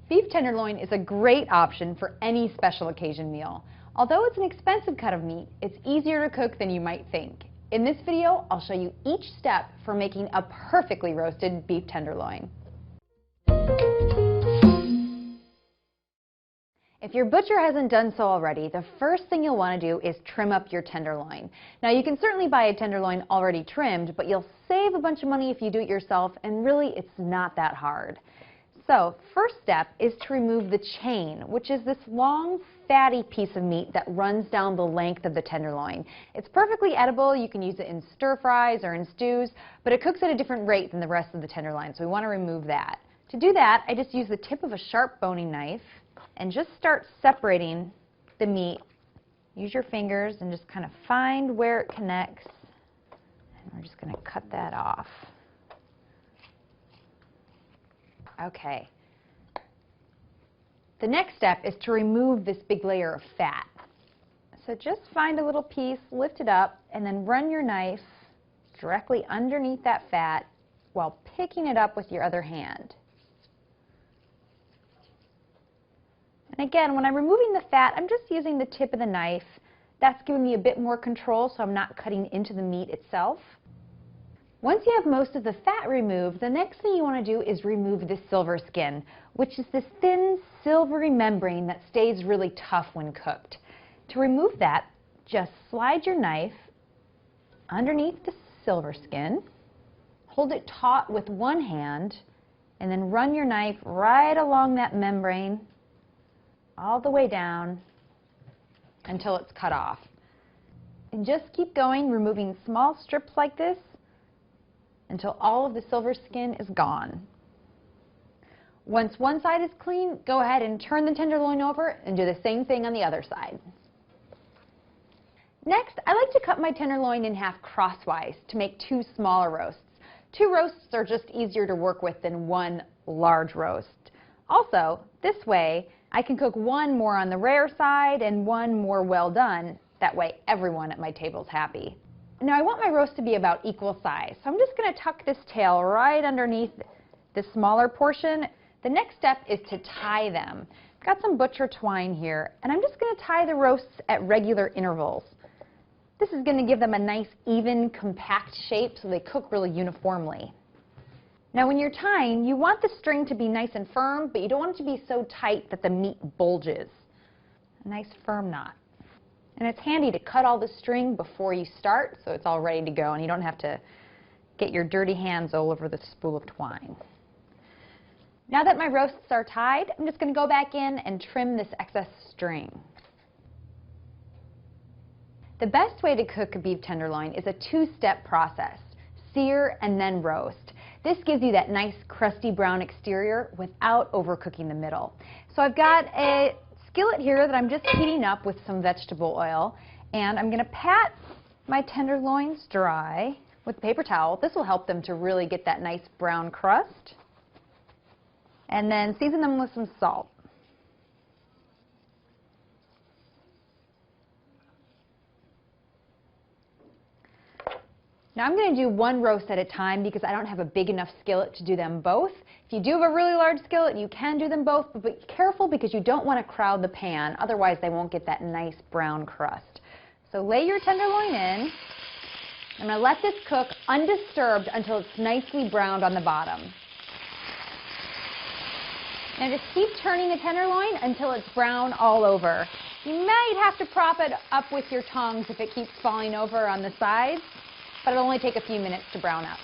Beef tenderloin is a great option for any special occasion meal. Although it's an expensive cut of meat, it's easier to cook than you might think. In this video, I'll show you each step for making a perfectly roasted beef tenderloin. If your butcher hasn't done so already, the first thing you'll want to do is trim up your tenderloin. Now you can certainly buy a tenderloin already trimmed, but you'll save a bunch of money if you do it yourself, and really it's not that hard. So, first step is to remove the chain, which is this long, fatty piece of meat that runs down the length of the tenderloin. It's perfectly edible. You can use it in stir fries or in stews, but it cooks at a different rate than the rest of the tenderloin, so we want to remove that. To do that, I just use the tip of a sharp boning knife and just start separating the meat. Use your fingers and just kind of find where it connects. And we're just going to cut that off. Okay. The next step is to remove this big layer of fat. So just find a little piece, lift it up, and then run your knife directly underneath that fat while picking it up with your other hand. And again, when I'm removing the fat, I'm just using the tip of the knife. That's giving me a bit more control, so I'm not cutting into the meat itself. Once you have most of the fat removed, the next thing you want to do is remove the silver skin, which is this thin, silvery membrane that stays really tough when cooked. To remove that, just slide your knife underneath the silver skin, hold it taut with one hand, and then run your knife right along that membrane all the way down until it's cut off. And just keep going, removing small strips like this until all of the silver skin is gone. Once one side is clean, go ahead and turn the tenderloin over and do the same thing on the other side. Next, I like to cut my tenderloin in half crosswise to make two smaller roasts. Two roasts are just easier to work with than one large roast. Also, this way, I can cook one more on the rare side and one more well done. That way, everyone at my table is happy. Now I want my roast to be about equal size, so I'm just going to tuck this tail right underneath the smaller portion. The next step is to tie them. I've got some butcher twine here, and I'm just going to tie the roasts at regular intervals. This is going to give them a nice, even, compact shape so they cook really uniformly. Now when you're tying, you want the string to be nice and firm, but you don't want it to be so tight that the meat bulges. A nice firm knot. And it's handy to cut all the string before you start, so it's all ready to go, and you don't have to get your dirty hands all over the spool of twine. Now that my roasts are tied, I'm just going to go back in and trim this excess string. The best way to cook a beef tenderloin is a two-step process: sear and then roast. This gives you that nice crusty brown exterior without overcooking the middle. So I've got a skillet here that I'm just heating up with some vegetable oil, and I'm going to pat my tenderloins dry with a paper towel. This will help them to really get that nice brown crust, and then season them with some salt. Now I'm going to do one roast at a time because I don't have a big enough skillet to do them both. If you do have a really large skillet, you can do them both, but be careful because you don't want to crowd the pan, otherwise they won't get that nice brown crust. So lay your tenderloin in. I'm going to let this cook undisturbed until it's nicely browned on the bottom. Now just keep turning the tenderloin until it's brown all over. You might have to prop it up with your tongs if it keeps falling over on the sides, but it'll only take a few minutes to brown up.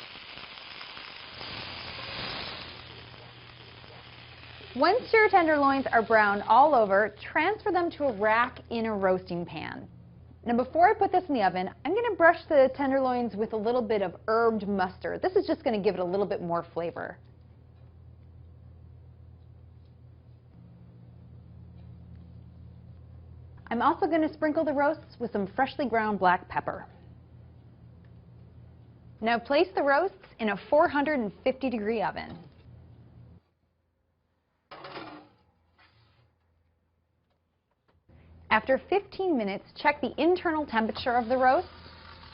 Once your tenderloins are brown all over, transfer them to a rack in a roasting pan. Now before I put this in the oven, I'm going to brush the tenderloins with a little bit of herbed mustard. This is just going to give it a little bit more flavor. I'm also going to sprinkle the roasts with some freshly ground black pepper. Now place the roasts in a 450-degree oven. After 15 minutes, check the internal temperature of the roast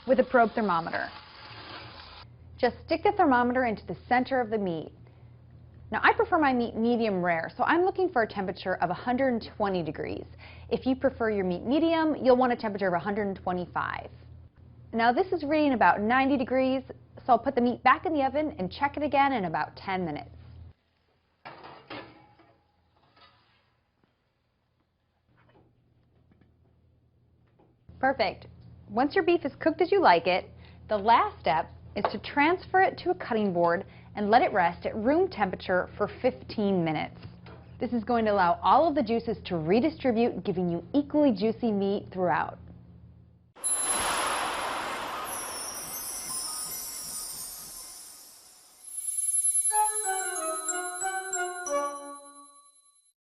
with a probe thermometer. Just stick the thermometer into the center of the meat. Now, I prefer my meat medium rare, so I'm looking for a temperature of 120 degrees. If you prefer your meat medium, you'll want a temperature of 125. Now, this is reading about 90 degrees, so I'll put the meat back in the oven and check it again in about 10 minutes. Perfect. Once your beef is cooked as you like it, the last step is to transfer it to a cutting board and let it rest at room temperature for 15 minutes. This is going to allow all of the juices to redistribute, giving you equally juicy meat throughout.